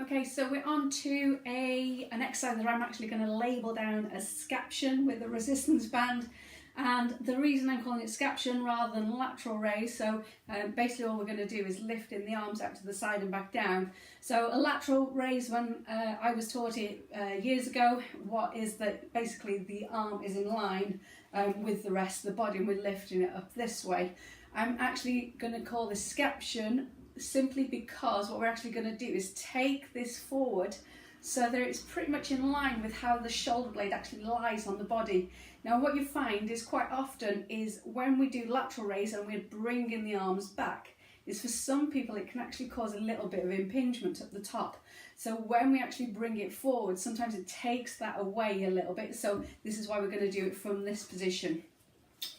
Okay, so we're on to an exercise that I'm actually going to label down as Scaption with a resistance band. And the reason I'm calling it Scaption rather than lateral raise, so basically all we're going to do is lift in the arms out to the side and back down. So a lateral raise, when I was taught it years ago, what is that basically the arm is in line with the rest of the body and we're lifting it up this way. I'm actually going to call this Scaption simply because what we're actually going to do is take this forward so that it's pretty much in line with how the shoulder blade actually lies on the body. Now what you find is quite often is when we do lateral raise and we're bringing the arms back, is for some people it can actually cause a little bit of impingement at the top. So when we actually bring it forward, sometimes it takes that away a little bit. So this is why we're going to do it from this position.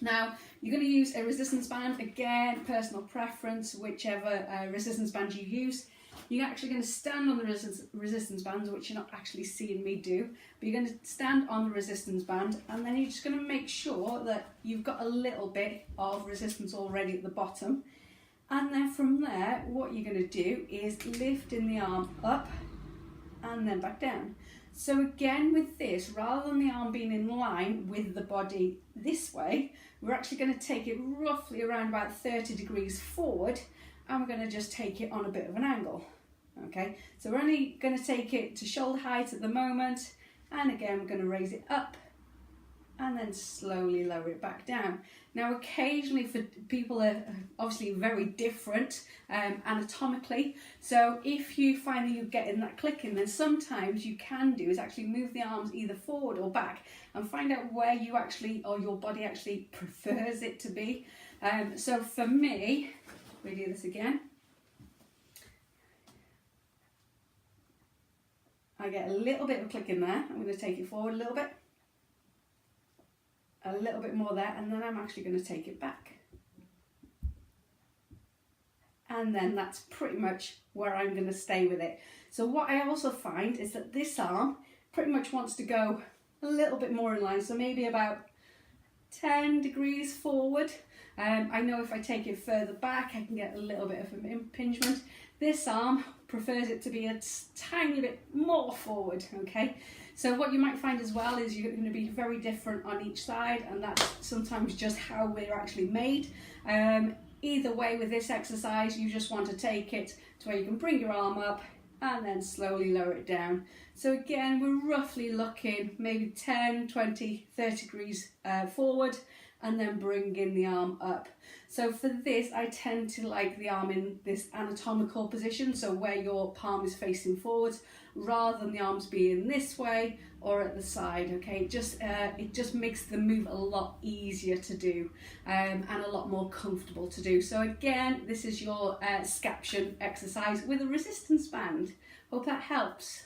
Now, you're going to use a resistance band, again, personal preference, whichever resistance band you use. You're actually going to stand on the resistance band, which you're not actually seeing me do, but you're going to stand on the resistance band and then you're just going to make sure that you've got a little bit of resistance already at the bottom. And then from there, what you're going to do is lift in the arm up and then back down. So again with this, rather than the arm being in line with the body this way, we're actually going to take it roughly around about 30 degrees forward and we're going to just take it on a bit of an angle. Okay, so we're only going to take it to shoulder height at the moment, and again we're going to raise it up and then slowly lower it back down. Now occasionally, for people are obviously very different anatomically, so if you find that you're getting that clicking, then sometimes you can do is actually move the arms either forward or back and find out where you actually, or your body actually prefers it to be. So for me, we do this again. I get a little bit of a click in there. I'm going to take it forward a little bit more there, and then I'm actually going to take it back. And then that's pretty much where I'm going to stay with it. So what I also find is that this arm pretty much wants to go a little bit more in line, so maybe about 10 degrees forward. I know if I take it further back, I can get a little bit of an impingement. This arm prefers it to be a tiny bit more forward, okay? So what you might find as well is you're going to be very different on each side, and that's sometimes just how we're actually made. Either way, with this exercise, you just want to take it to where you can bring your arm up and then slowly lower it down. So again, we're roughly looking maybe 10, 20, 30 degrees forward, and then bringing the arm up. So for this, I tend to like the arm in this anatomical position, so where your palm is facing forwards, rather than the arms being this way or at the side. Okay, it just makes the move a lot easier to do and a lot more comfortable to do. So again, this is your Scaption exercise with a resistance band. Hope that helps.